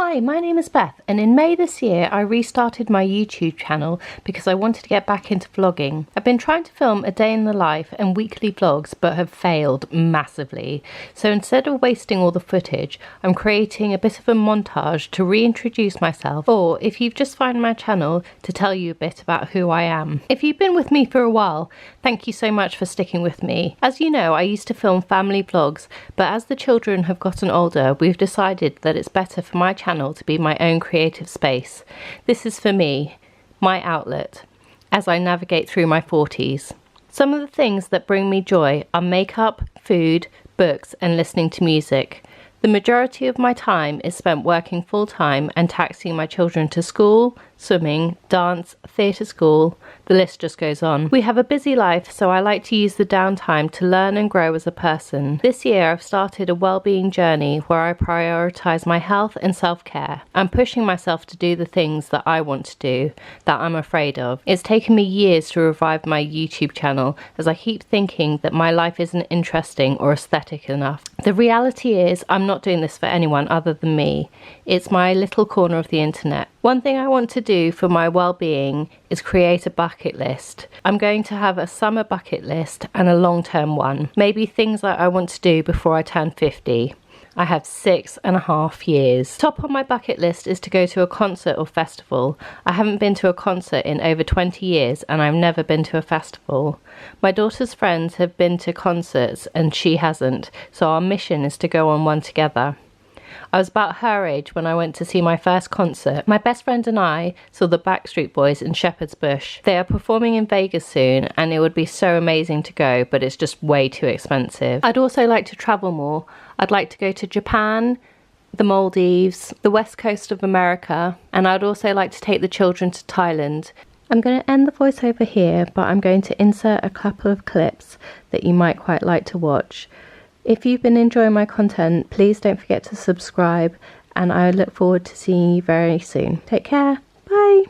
Hi, my name is Beth, and in May this year I restarted my YouTube channel because I wanted to get back into vlogging. I've been trying to film a day in the life and weekly vlogs but have failed massively. So instead of wasting all the footage, I'm creating a bit of a montage to reintroduce myself, or if you've just found my channel, to tell you a bit about who I am. If you've been with me for a while, thank you so much for sticking with me. As you know, I used to film family vlogs, but as the children have gotten older, we've decided that it's better for my channel to be my own creative space. This is for me, my outlet, as I navigate through my 40s. Some of the things that bring me joy are makeup, food, books, and listening to music. The majority of my time is spent working full-time and taxiing my children to school, swimming, dance, theatre school, the list just goes on. We have a busy life, so I like to use the downtime to learn and grow as a person. This year I've started a well-being journey where I prioritise my health and self-care. I'm pushing myself to do the things that I want to do, that I'm afraid of. It's taken me years to revive my YouTube channel, as I keep thinking that my life isn't interesting or aesthetic enough. The reality is I'm not doing this for anyone other than me. It's my little corner of the internet. One thing I want to do for my well-being is create a bucket list. I'm going to have a summer bucket list and a long-term one. Maybe things that I want to do before I turn 50. I have 6.5 years. Top on my bucket list is to go to a concert or festival. I haven't been to a concert in over 20 years and I've never been to a festival. My daughter's friends have been to concerts and she hasn't, so our mission is to go on one together. I was about her age when I went to see my first concert. My best friend and I saw the Backstreet Boys in Shepherd's Bush. They are performing in Vegas soon and it would be so amazing to go, but it's just way too expensive. I'd also like to travel more. I'd like to go to Japan, the Maldives, the west coast of America, and I'd also like to take the children to Thailand. I'm going to end the voiceover here, but I'm going to insert a couple of clips that you might quite like to watch. If you've been enjoying my content, please don't forget to subscribe, and I look forward to seeing you very soon. Take care. Bye.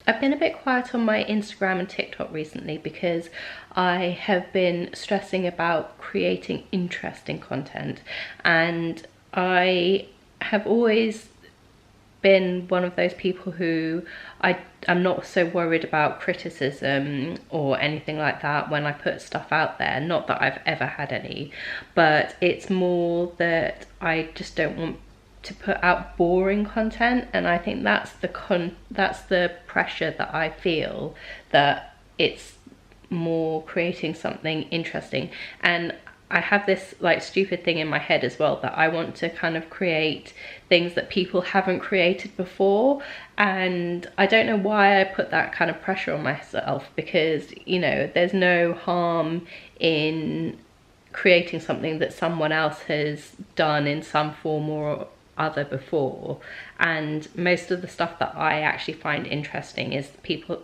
I've been a bit quiet on my Instagram and TikTok recently because I have been stressing about creating interesting content, and I have always been one of those people who I'm not so worried about criticism or anything like that when I put stuff out there. Not that I've ever had any, but it's more that I just don't want to put out boring content, and I think that's the pressure that I feel, that it's more creating something interesting. And I have this like stupid thing in my head as well, that I want to kind of create things that people haven't created before, and I don't know why I put that kind of pressure on myself, because, you know, there's no harm in creating something that someone else has done in some form or other before. And most of the stuff that I actually find interesting is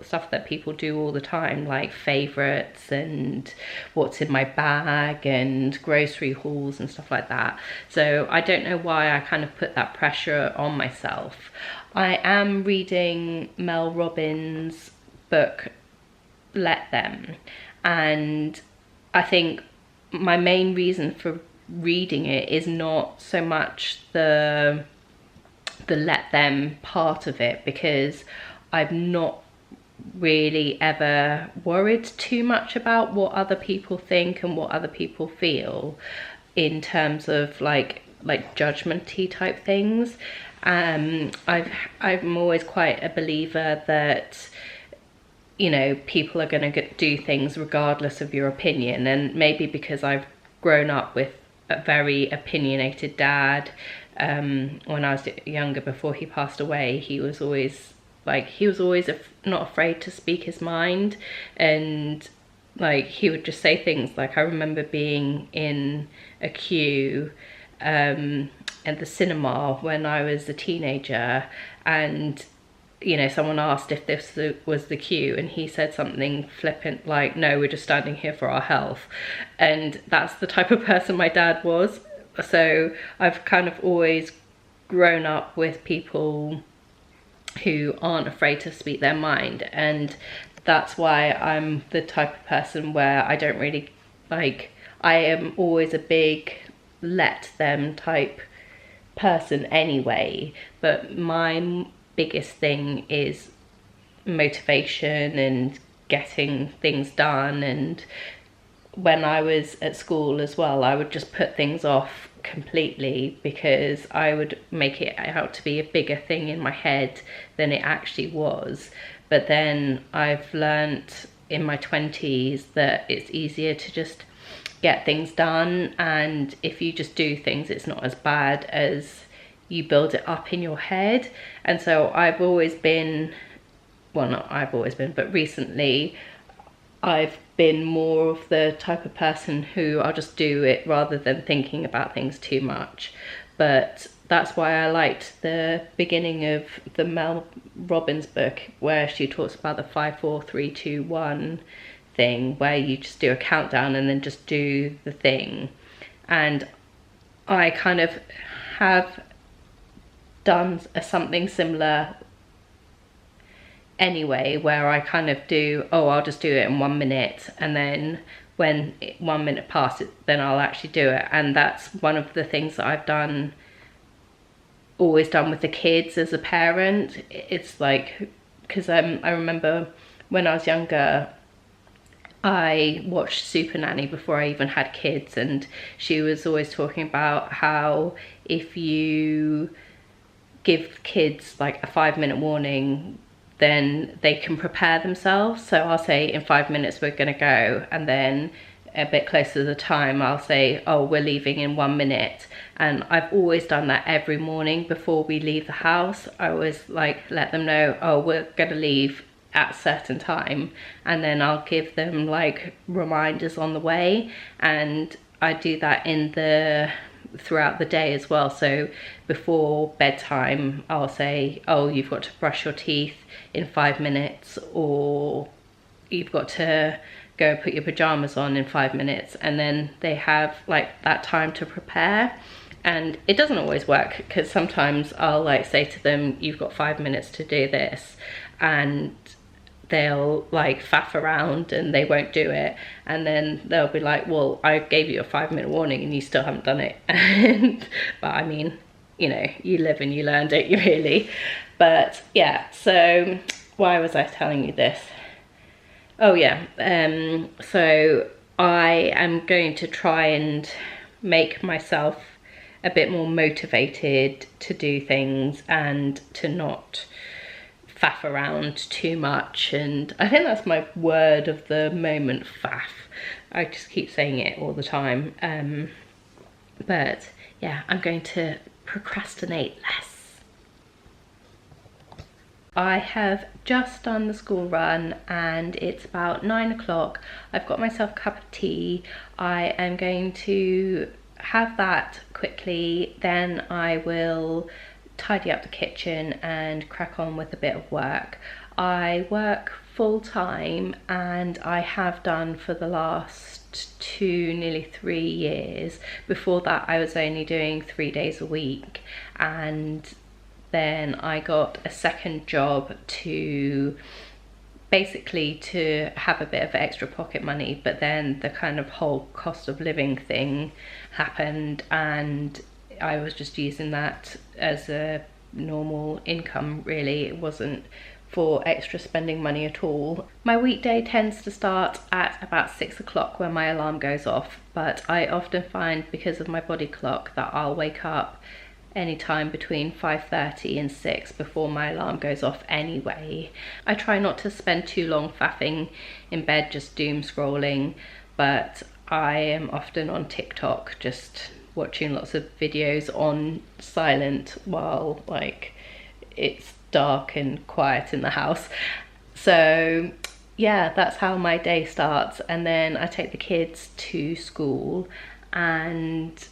stuff that people do all the time, like favorites and what's in my bag and grocery hauls and stuff like that. So I don't know why I kind of put that pressure on myself. I am reading Mel Robbins' book Let Them, and I think my main reason for reading it is not so much the let them part of it, because I've not really ever worried too much about what other people think and what other people feel in terms of like judgmenty type things. I'm always quite a believer that, you know, people are going to do things regardless of your opinion, and maybe because I've grown up with a very opinionated dad. When I was younger, before he passed away, he was always not afraid to speak his mind, and like he would just say things like, I remember being in a queue at the cinema when I was a teenager, and you know, someone asked if this was the queue, and he said something flippant like, no, we're just standing here for our health. And that's the type of person my dad was. So I've kind of always grown up with people who aren't afraid to speak their mind, and that's why I'm the type of person where I don't really I am always a big let them type person anyway, but my biggest thing is motivation and getting things done. And when I was at school as well, I would just put things off completely because I would make it out to be a bigger thing in my head than it actually was. But then I've learnt in my 20s that it's easier to just get things done, and if you just do things, it's not as bad as you build it up in your head. And so I've always been, well, not I've always been, but recently I've been more of the type of person who I'll just do it rather than thinking about things too much. But that's why I liked the beginning of the Mel Robbins book, where she talks about the 5, 4, 3, 2, 1 thing, where you just do a countdown and then just do the thing. And I kind of have done something similar anyway, where I kind of do, oh, I'll just do it in 1 minute, and then when 1 minute passes, then I'll actually do it. And that's one of the things that I've always done with the kids as a parent. It's like, because I remember when I was younger, I watched Super Nanny before I even had kids, and she was always talking about how if you give kids like a 5-minute warning, then they can prepare themselves. So I'll say in 5 minutes we're going to go, and then a bit closer to the time I'll say, oh, we're leaving in 1 minute. And I've always done that every morning before we leave the house. I always like let them know, oh, we're going to leave at a certain time, and then I'll give them like reminders on the way. And I do that throughout the day as well. So before bedtime I'll say, oh, you've got to brush your teeth in 5 minutes, or you've got to go put your pajamas on in 5 minutes, and then they have like that time to prepare. And it doesn't always work, because sometimes I'll like say to them, you've got 5 minutes to do this, and they'll like faff around and they won't do it, and then they'll be like, well, I gave you a 5-minute warning and you still haven't done it. But I mean, you know, you live and you learn, don't you, really? But yeah, so why was I telling you this? Oh yeah, so I am going to try and make myself a bit more motivated to do things and to not faff around too much. And I think that's my word of the moment, faff. I just keep saying it all the time. But yeah, I'm going to procrastinate less. I have just done the school run and it's about 9 o'clock. I've got myself a cup of tea. I am going to have that quickly, then I will tidy up the kitchen and crack on with a bit of work. I work full-time, and I have done for the last 2, nearly 3 years. Before that I was only doing 3 days a week, and then I got a second job to basically to have a bit of extra pocket money, but then the kind of whole cost of living thing happened, and I was just using that as a normal income, really. It wasn't for extra spending money at all. My weekday tends to start at about 6 o'clock when my alarm goes off, but I often find, because of my body clock, that I'll wake up anytime between 5:30 and 6 before my alarm goes off anyway. I try not to spend too long faffing in bed just doom scrolling, but I am often on TikTok just watching lots of videos on silent while like it's dark and quiet in the house. So yeah, that's how my day starts. And then I take the kids to school, and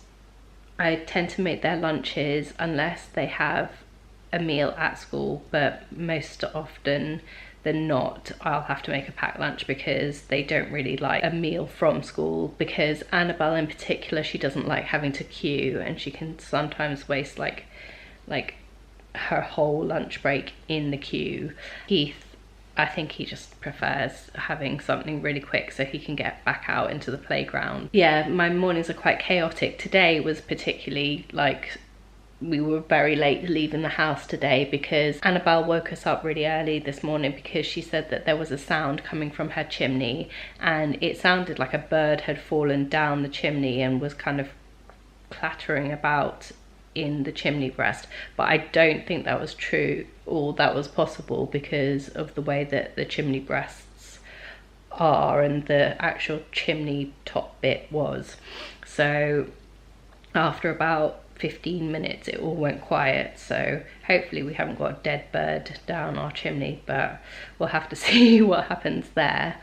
I tend to make their lunches unless they have a meal at school, but most often than not I'll have to make a packed lunch, because they don't really like a meal from school. Because Annabelle in particular, she doesn't like having to queue, and she can sometimes waste like her whole lunch break in the queue. Keith, I think he just prefers having something really quick so he can get back out into the playground. Yeah, my mornings are quite chaotic. Today was particularly like we were very late leaving the house today because Annabelle woke us up really early this morning because she said that there was a sound coming from her chimney, and it sounded like a bird had fallen down the chimney and was kind of clattering about in the chimney breast. But I don't think that was true or that was possible because of the way that the chimney breasts are and the actual chimney top bit was. So after about 15 minutes it all went quiet, so hopefully we haven't got a dead bird down our chimney, but we'll have to see what happens there.